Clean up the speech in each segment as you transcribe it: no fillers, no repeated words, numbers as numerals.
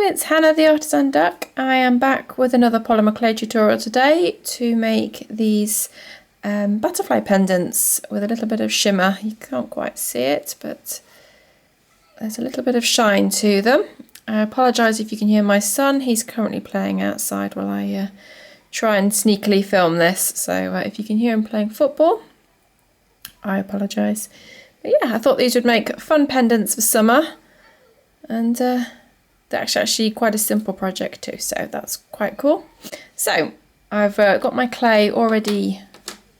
it's Hannah the Artisan Duck. I am back with another polymer clay tutorial today to make these butterfly pendants with a little bit of shimmer. You can't quite see it, but there's a little bit of shine to them. I apologise if you can hear my son. He's currently playing outside while I try and sneakily film this. So if you can hear him playing football, I apologise. But yeah, I thought these would make fun pendants for summer. And that's actually quite a simple project too, so that's quite cool. So I've got my clay already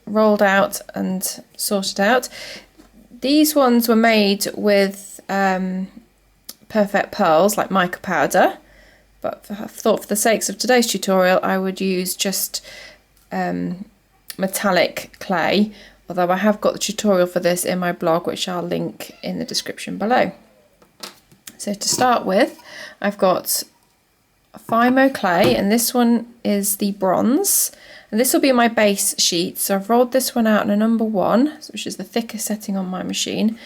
rolled out and sorted out. These ones were made with perfect pearls, like mica powder, but I thought for the sakes of today's tutorial I would use just metallic clay, although I have got the tutorial for this in my blog, which I'll link in the description below. So to start with, I've got Fimo clay, and this one is the bronze, and this will be my base sheet. So I've rolled this one out in a number 1, which is the thickest setting on my machine,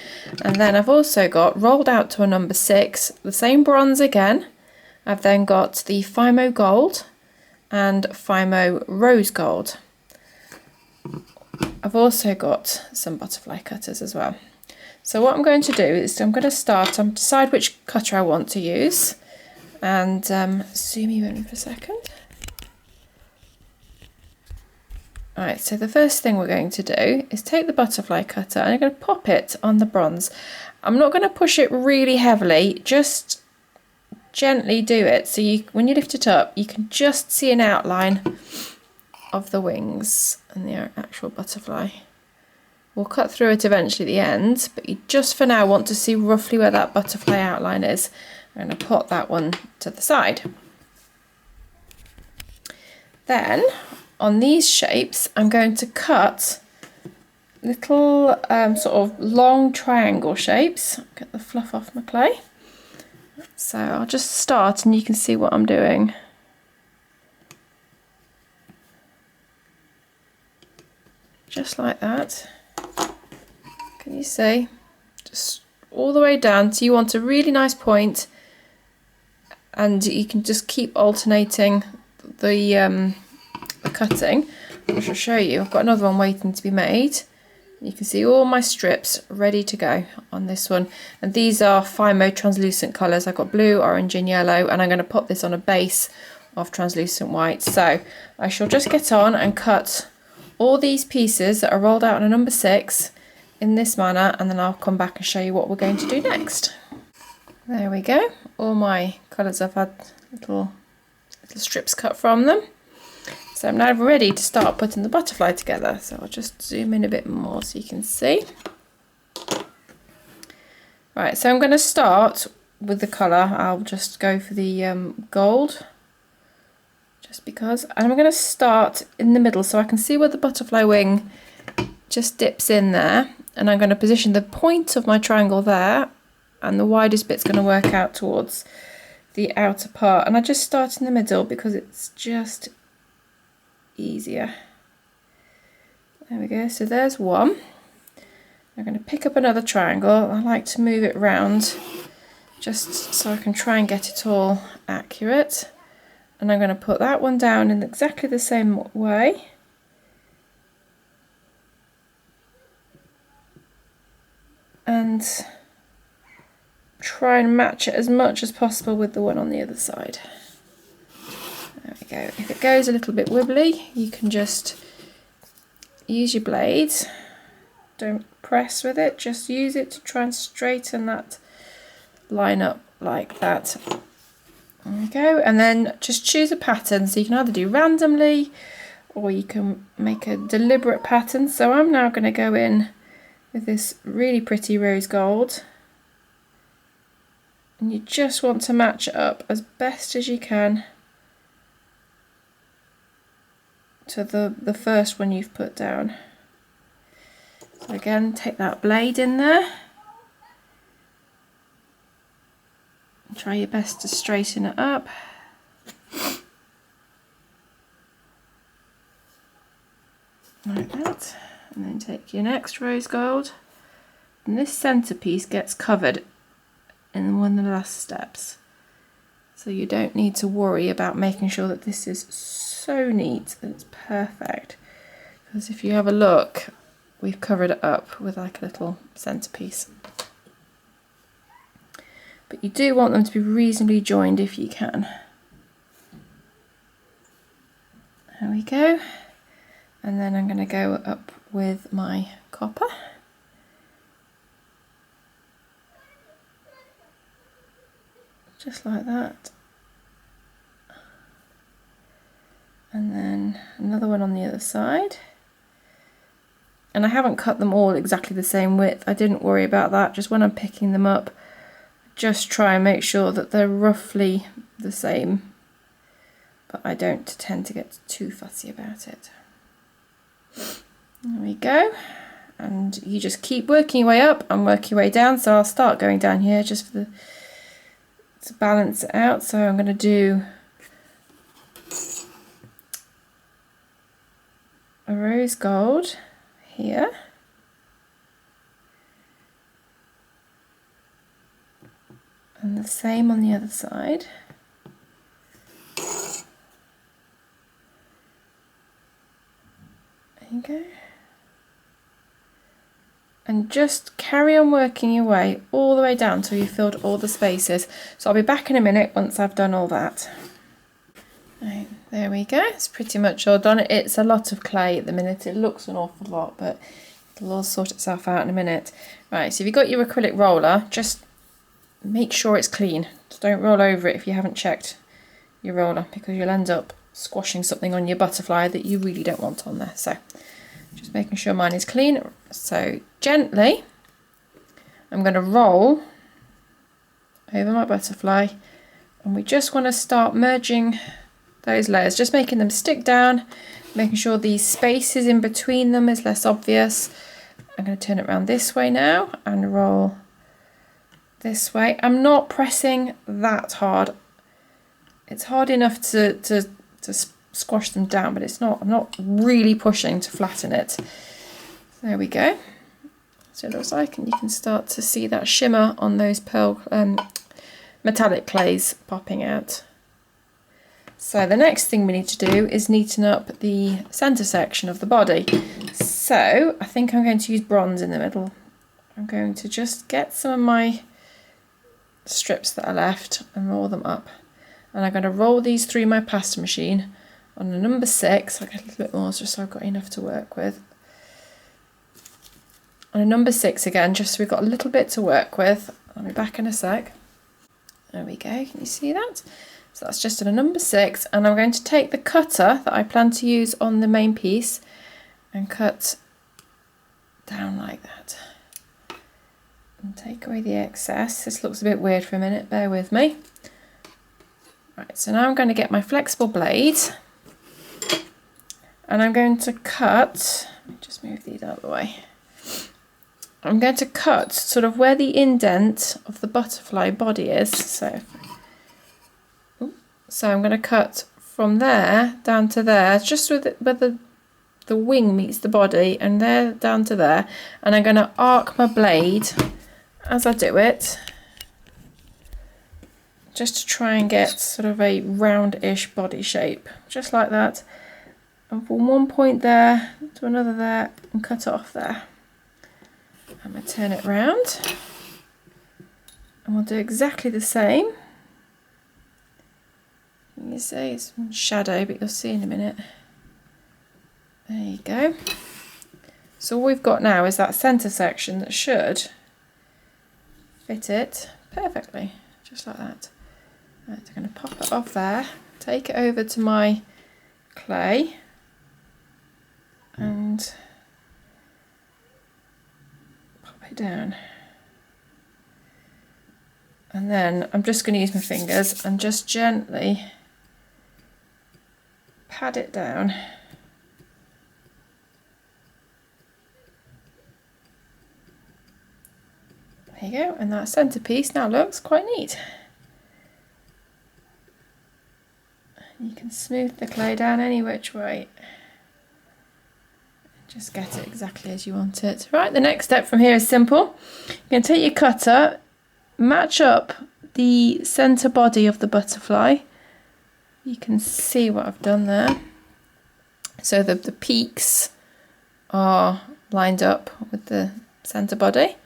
and then I've also got rolled out to a number 6, the same bronze again. I've then got the Fimo gold and Fimo rose gold. I've also got some butterfly cutters as well. So what I'm going to do is I'm going to decide which cutter I want to use, and zoom you in for a second. Alright, so the first thing we're going to do is take the butterfly cutter and I'm going to pop it on the bronze. I'm not going to push it really heavily, just gently do it, so when you lift it up you can just see an outline of the wings and the actual butterfly. We'll cut through it eventually at the end, but you just for now want to see roughly where that butterfly outline is. I'm going to put that one to the side. Then on these shapes I'm going to cut little sort of long triangle shapes. Get the fluff off my clay. So I'll just start and you can see what I'm doing. Just like that. Can you see? Just all the way down. So you want a really nice point, and you can just keep alternating the cutting, which I'll show you. I've got another one waiting to be made. You can see all my strips ready to go on this one, and these are Fimo translucent colours. I've got blue, orange and yellow, and I'm going to put this on a base of translucent white. So I shall just get on and cut all these pieces that are rolled out on a number 6 in this manner, and then I'll come back and show you what we're going to do next. There we go. All my colours, I've had little strips cut from them. So I'm now ready to start putting the butterfly together. So I'll just zoom in a bit more so you can see. Right, so I'm going to start with the colour. I'll just go for the gold, just because. And I'm going to start in the middle so I can see where the butterfly wing just dips in there. And I'm going to position the point of my triangle there, and the widest bit's going to work out towards the outer part. And I just start in the middle because it's just easier. There we go, so there's one. I'm going to pick up another triangle. I like to move it round just so I can try and get it all accurate. And I'm going to put that one down in exactly the same way. And try and match it as much as possible with the one on the other side. There we go. If it goes a little bit wibbly, you can just use your blade. Don't press with it, just use it to try and straighten that line up like that. There we go. And then just choose a pattern. So you can either do randomly or you can make a deliberate pattern. So I'm now going to go in with this really pretty rose gold, and you just want to match it up as best as you can to the first one you've put down. So again, take that blade in there and try your best to straighten it up. Like that. And then take your next rose gold, and this centerpiece gets covered in one of the last steps. So you don't need to worry about making sure that this is so neat that it's perfect. Because if you have a look, we've covered it up with like a little centerpiece. But you do want them to be reasonably joined if you can. There we go. And then I'm going to go up with my copper. Just like that. And then another one on the other side. And I haven't cut them all exactly the same width. I didn't worry about that. Just when I'm picking them up, just try and make sure that they're roughly the same. But I don't tend to get too fussy about it. There we go. And you just keep working your way up and work your way down. So I'll start going down here just for to balance it out. So I'm going to do a rose gold here. And the same on the other side. There you go. And just carry on working your way all the way down until you've filled all the spaces. So I'll be back in a minute once I've done all that. Right, there we go, it's pretty much all done. It's a lot of clay at the minute. It looks an awful lot, but it'll all sort itself out in a minute. Right, so if you've got your acrylic roller, just make sure it's clean. Just don't roll over it if you haven't checked your roller, because you'll end up squashing something on your butterfly that you really don't want on there. So just making sure mine is clean. So gently, I'm going to roll over my butterfly, and we just want to start merging those layers, just making them stick down, making sure the spaces in between them is less obvious. I'm going to turn it around this way now and roll this way. I'm not pressing that hard. It's hard enough to squash them down, but I'm not really pushing to flatten it. There we go. So it looks like, and you can start to see that shimmer on those pearl metallic clays popping out. So the next thing we need to do is neaten up the centre section of the body. So I think I'm going to use bronze in the middle. I'm going to just get some of my strips that are left and roll them up. And I'm going to roll these through my pasta machine on a number 6. I'll get a little bit more just so I've got enough to work with. On a number 6 again, just so we've got a little bit to work with. I'll be back in a sec. There we go, can you see that? So that's just at a number 6, and I'm going to take the cutter that I plan to use on the main piece and cut down like that. And take away the excess. This looks a bit weird for a minute, bear with me. Right, so now I'm going to get my flexible blade, and I'm going to cut, let me just move these out of the way. I'm going to cut sort of where the indent of the butterfly body is. So I'm going to cut from there down to there, just where the wing meets the body, and there down to there. And I'm going to arc my blade as I do it, just to try and get sort of a roundish body shape, just like that. And from one point there to another there, and cut it off there. I'm going to turn it round, and we'll do exactly the same. You see it's in shadow, but you'll see in a minute. There you go. So all we've got now is that centre section that should fit it perfectly, just like that. Right, I'm going to pop it off there, take it over to my clay, and pop it down. And then I'm just going to use my fingers and just gently pat it down. There you go, and that centerpiece now looks quite neat. You can smooth the clay down any which way. Just get it exactly as you want it. Right, the next step from here is simple. You're going to take your cutter, match up the centre body of the butterfly. You can see what I've done there. So the peaks are lined up with the centre body,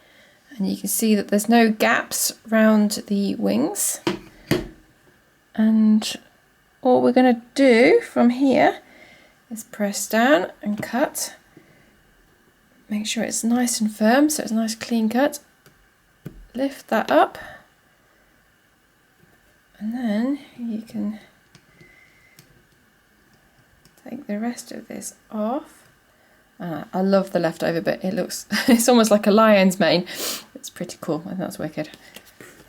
and you can see that there's no gaps around the wings. And all we're going to do from here is press down and cut. Make sure it's nice and firm, so it's a nice clean cut. Lift that up, and then you can take the rest of this off. I love the leftover bit. It looks, it's almost like a lion's mane. It's pretty cool, and that's wicked.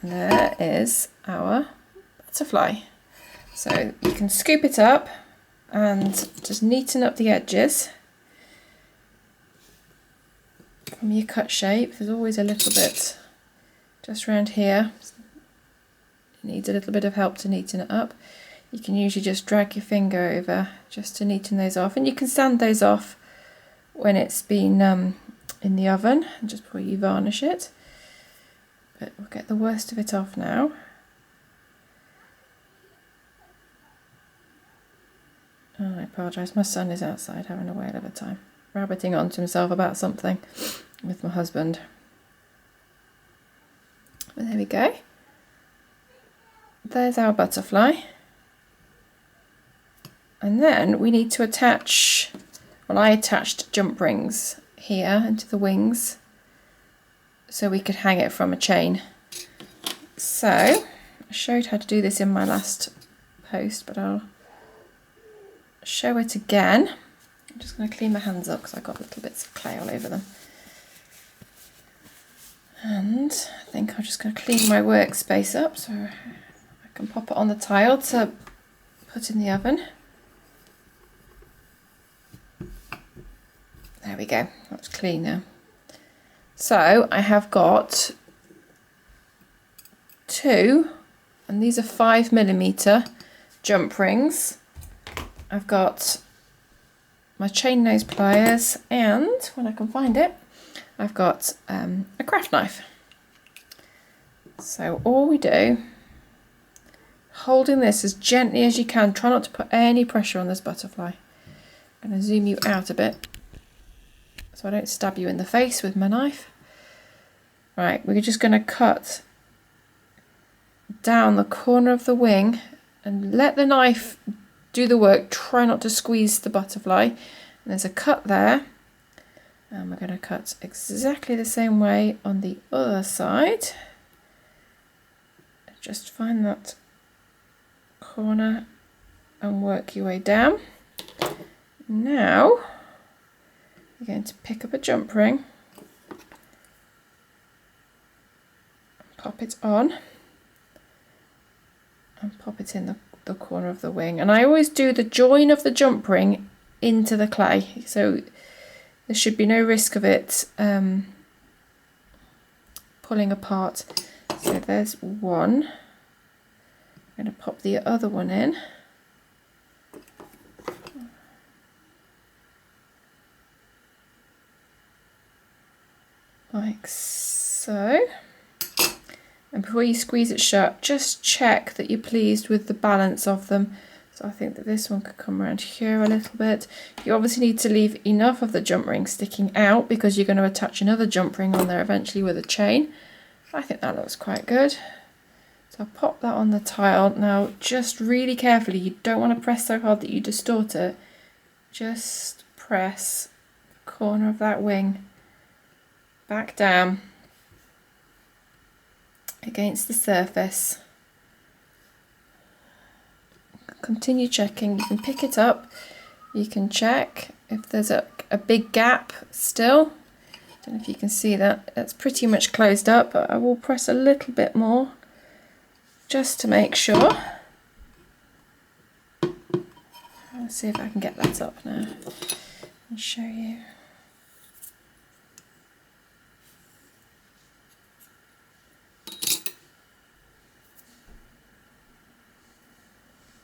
And there is our butterfly. So you can scoop it up and just neaten up the edges from your cut shape. There's always a little bit just around here. It needs a little bit of help to neaten it up. You can usually just drag your finger over just to neaten those off, and you can sand those off when it's been in the oven, and just before you varnish it. But we'll get the worst of it off now. Oh, I apologise, my son is outside having a whale of a time, rabbiting onto himself about something with my husband. But there we go. There's our butterfly. And then we need to attach, well, I attached jump rings here into the wings so we could hang it from a chain. So I showed how to do this in my last post, but I'll show it again. I'm just going to clean my hands up because I got little bits of clay all over them. And I think I'm just going to clean my workspace up so I can pop it on the tile to put in the oven. There we go, that's clean now. So I have got two, and these are 5mm jump rings. I've got my chain nose pliers, and when I can find it, I've got a craft knife. So all we do, holding this as gently as you can, try not to put any pressure on this butterfly. I'm going to zoom you out a bit so I don't stab you in the face with my knife. Right, we're just going to cut down the corner of the wing and let the knife do the work. Try not to squeeze the butterfly. And there's a cut there, and we're going to cut exactly the same way on the other side. Just find that corner and work your way down. Now you're going to pick up a jump ring, pop it on, and pop it in the corner of the wing. And I always do the join of the jump ring into the clay, so there should be no risk of it pulling apart. So there's one. I'm going to pop the other one in. Like so. And before you squeeze it shut, just check that you're pleased with the balance of them. So I think that this one could come around here a little bit. You obviously need to leave enough of the jump ring sticking out because you're going to attach another jump ring on there eventually with a chain. I think that looks quite good. So I'll pop that on the tile. Now just really carefully, you don't want to press so hard that you distort it. Just press the corner of that wing back down against the surface. Continue checking. You can pick it up, you can check if there's a big gap still. Don't know if you can see that. It's pretty much closed up, but I will press a little bit more just to make sure. Let's see if I can get that up now and show you.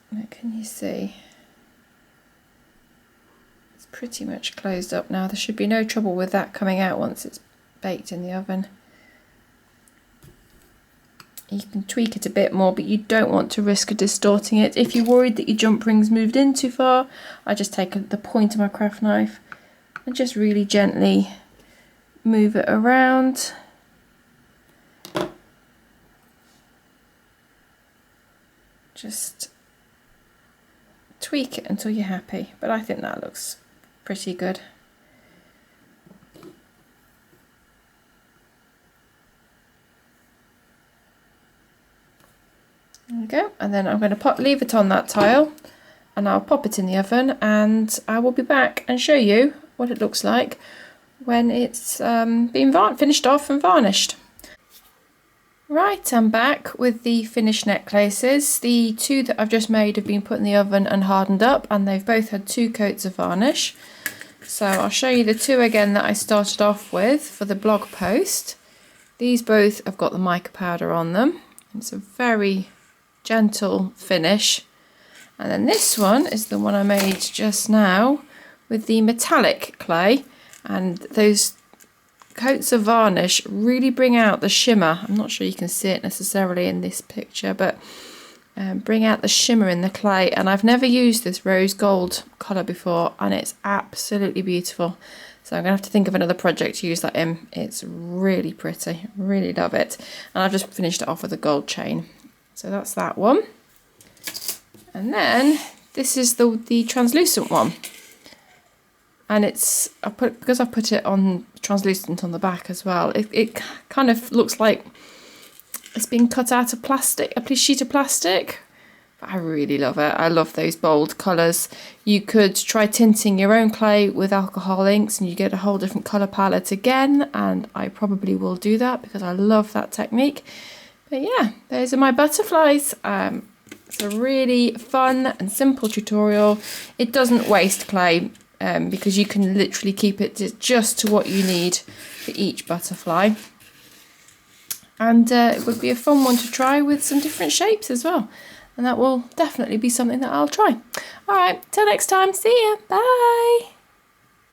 What can you see? It's pretty much closed up now. There should be no trouble with that coming out once it's baked in the oven. you can tweak it a bit more, but you don't want to risk distorting it. If you're worried that your jump ring's moved in too far, I just take the point of my craft knife and just really gently move it around. Just tweak it until you're happy, but I think that looks pretty good. There we go, and then I'm going to leave it on that tile and I'll pop it in the oven, and I will be back and show you what it looks like when it's been finished off and varnished. Right, I'm back with the finished necklaces. The two that I've just made have been put in the oven and hardened up, and they've both had 2 coats of varnish. So I'll show you the 2 again that I started off with for the blog post. These both have got the mica powder on them. It's a very gentle finish. And then this one is the one I made just now with the metallic clay, and those coats of varnish really bring out the shimmer. I'm not sure you can see it necessarily in this picture, but bring out the shimmer in the clay. And I've never used this rose gold colour before, and it's absolutely beautiful. So I'm going to have to think of another project to use that in. It's really pretty, really love it. And I've just finished it off with a gold chain. So that's that one. And then this is the translucent one. And it's, because I put it on translucent on the back as well, it kind of looks like it's been cut out of plastic, a sheet of plastic. But I really love it. I love those bold colours. You could try tinting your own clay with alcohol inks and you get a whole different colour palette again, and I probably will do that because I love that technique. But yeah, those are my butterflies. It's a really fun and simple tutorial. It doesn't waste clay because you can literally keep it just to what you need for each butterfly. And it would be a fun one to try with some different shapes as well. And that will definitely be something that I'll try. All right, till next time, see ya, bye.